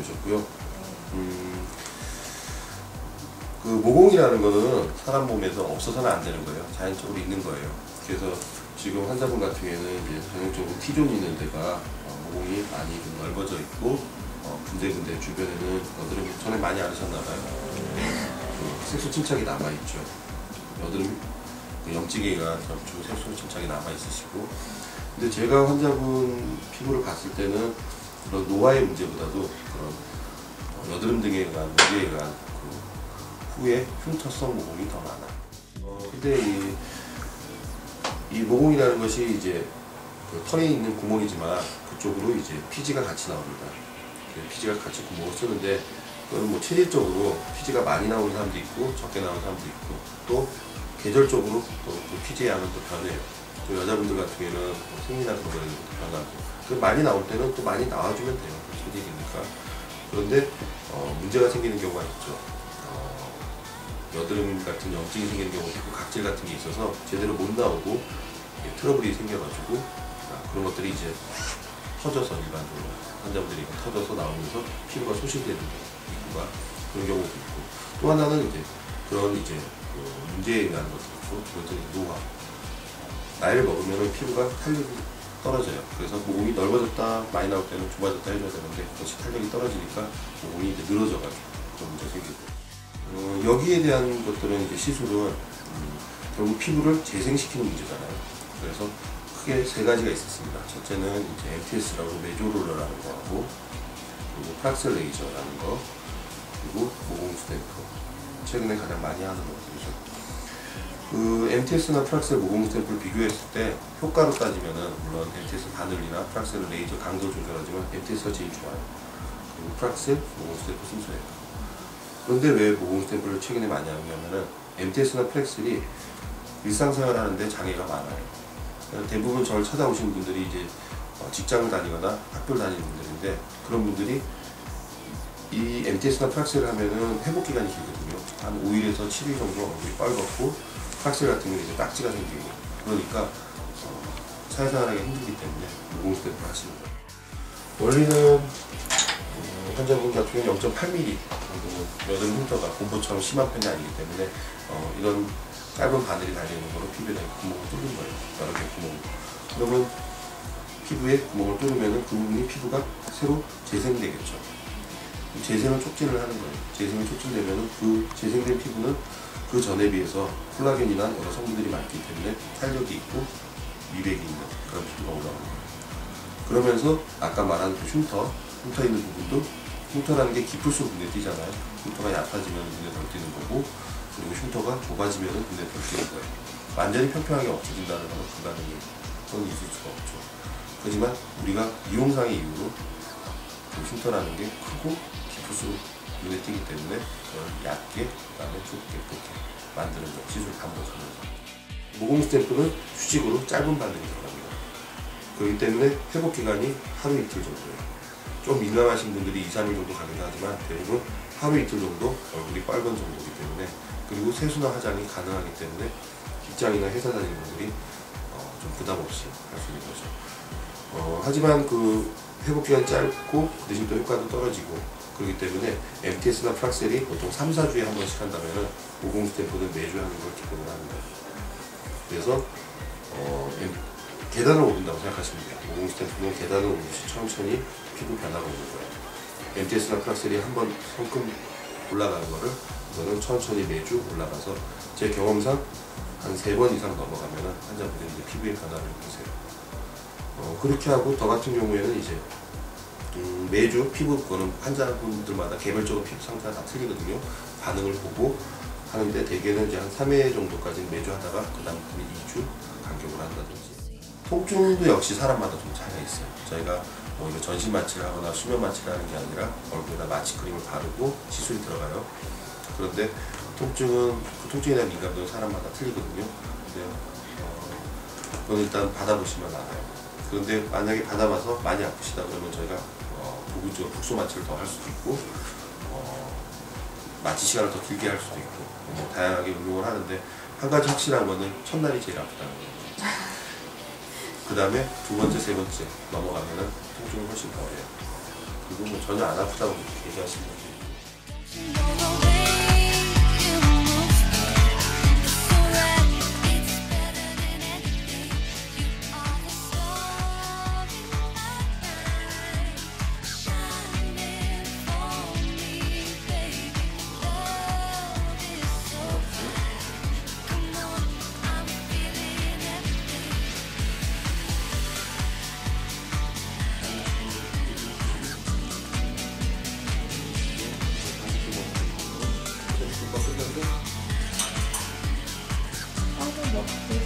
주셨고요. 그 모공이라는 거는 사람 몸에서 없어서는 안 되는 거예요. 자연적으로 있는 거예요. 그래서 지금 환자분 같은 경우에는 이제 전형적으로 T존이 있는 데가 모공이 많이 넓어져 있고 군데군데 주변에는 여드름이 전에 많이 앓으셨나 봐요. 그 색소 침착이 남아 있죠. 여드름 염증이가 주 색소 침착이 남아 있으시고, 근데 제가 환자분 피부를 봤을 때는 그런 노화의 문제보다도 그런 여드름 등에 의한 문제에 의한 그 후에 흉터성 모공이 더 많아요. 근데 이 모공이라는 것이 이제 그 털에 있는 구멍이지만 그쪽으로 이제 피지가 같이 나옵니다. 피지가 같이 구멍을 쓰는데, 그거는 뭐 체질적으로 피지가 많이 나오는 사람도 있고 적게 나오는 사람도 있고, 또 계절적으로 또 피지의 양은 또 변해요. 또 여자분들 같은 경우에는 생리나 그런 거에도 변하고, 그 많이 나올 때는 또 많이 나와주면 돼요. 체질이니까. 그런데 문제가 생기는 경우가 있죠. 여드름 같은 염증이 생기는 경우도 있고, 각질 같은 게 있어서 제대로 못 나오고 트러블이 생겨가지고 그런 것들이 이제 터져서, 일반적으로 환자분들이 터져서 나오면서 피부가 소실되는 경우가 그런 경우도 있고, 또 하나는 이제 그런 이제 문제에 의한 것도 있고, 두 번째는 노화. 나이를 먹으면 피부가 탄력이 떨어져요. 그래서 모공이 넓어졌다 많이 나올 때는 좁아졌다 해줘야 되는데, 그것이 탄력이 떨어지니까 모공이 이제 늘어져가지고 그런 문제가 생기고, 여기에 대한 것들은 이제 시술은 결국 피부를 재생시키는 문제잖아요. 그래서 크게 세 가지가 있었습니다. 첫째는 이제 MTS라고 메조롤러라는 거하고, 그리고 프락셀 레이저라는 거, 그리고 모공 스탬프. 최근에 가장 많이 하는 것들이죠. 그 MTS나 프락셀 모공 스탬프를 비교했을 때 효과로 따지면은, 물론 MTS 바늘이나 프락셀 레이저 강도 조절하지만 MTS가 제일 좋아요. 그리고 프락셀 모공 스탬프 순서예요. 그런데 왜 모공 스탬프를 최근에 많이 하냐면은 MTS나 프락셀이 일상생활 하는데 장애가 많아요. 대부분 저를 찾아오신 분들이 이제 직장을 다니거나 학교를 다니는 분들인데, 그런 분들이 이 MTS나 프락셀을 하면은 회복 기간이 길거든요. 한 5일에서 7일 정도 얼굴이 빨갛고, 프락셀 같은 경우는 이제 딱지가 생기고, 그러니까 사회생활하기 힘들기 때문에 모공 스탬프를 하시는 거예요. 원리는 환자분 같은 경우는 0.8mm 정도 여드름 흉터가 곰보처럼 심한 편이 아니기 때문에 이런 짧은 바늘이 달려있는 거로 피부에 구멍을 뚫는 거예요. 여러 개 구멍을. 그러면 피부에 구멍을 뚫으면 그 부분이 피부가 새로 재생되겠죠. 재생을 촉진을 하는 거예요. 재생이 촉진되면 그 재생된 피부는 그 전에 비해서 콜라겐이나 여러 성분들이 많기 때문에 탄력이 있고 미백이 있는 그런 피부가 올라오는 거예요. 그러면서 아까 말한 그 흉터 있는 부분도, 흉터라는 게 깊을수록 눈에 띄잖아요. 흉터가 얕아지면 눈에 덜 띄는 거고, 그리고 흉터가 좁아지면 눈에 덜 띄는 거예요. 완전히 평평하게 없어진다는 것은 불가능해요. 그건 있을 수가 없죠. 하지만 우리가 미용상의 이유로 그 흉터라는 게 크고 깊을수록 눈에 띄기 때문에 그걸 얕게, 그 다음에 좁게 만드는 거, 시술 반복하는 거. 모공 스탬프는 수직으로 짧은 바늘이 들어갑니다. 그렇기 때문에 회복 기간이 하루 이틀 정도예요. 좀 민감하신 분들이 2, 3일 정도 가긴 하지만 대부분 하루 이틀 정도 얼굴이 빨간 정도이기 때문에, 그리고 세수나 화장이 가능하기 때문에 직장이나 회사 다니는 분들이 좀 부담 없이 할 수 있는 거죠. 하지만 그 회복 기간이 짧고 대신 또 효과도 떨어지고, 그렇기 때문에 MTS나 프락셀이 보통 3, 4주에 한 번씩 한다면 모공 스탬프는 매주 하는 걸 기본으로 합니다. 그래서 계단을 오른다고 생각하시면 돼요. 모공 스탬프는 계단을 오르듯이 천천히 피부 변화가 오는 거예요. MTS나 프락셀이 한번 성큼 올라가는 거를, 이거는 천천히 매주 올라가서 제 경험상 한 3번 이상 넘어가면 환자분들이 이제 피부의 변화를 느끼세요. 그렇게 하고 더 같은 경우에는 이제 매주 피부, 그거는 환자분들마다 개별적으로 피부 상태가 다 틀리거든요. 반응을 보고 하는데, 대개는 이제 한 3회 정도까지는 매주 하다가 그 다음부터는 2주 간격으로 한다든지. 통증도 역시 사람마다 좀 차이가 있어요. 저희가 뭐 이거 전신 마취를 하거나 수면 마취를 하는 게 아니라 얼굴에다 마취 크림을 바르고 시술이 들어가요. 그런데 통증은, 그 통증에 대한 민감도는 사람마다 틀리거든요. 근데 그건 일단 받아보시면 알아요. 그런데 만약에 받아봐서 많이 아프시다 그러면 저희가 부구적 국소 마취를 더 할 수도 있고, 마취 시간을 더 길게 할 수도 있고, 다양하게 운용을 하는데, 한 가지 확실한 거는 첫날이 제일 아프다는 거예요. 그 다음에 두 번째, 세 번째 넘어가면은 통증이 훨씬 덜해요. 그리고 뭐 전혀 안 아프다고 얘기하시는 분들. 뭐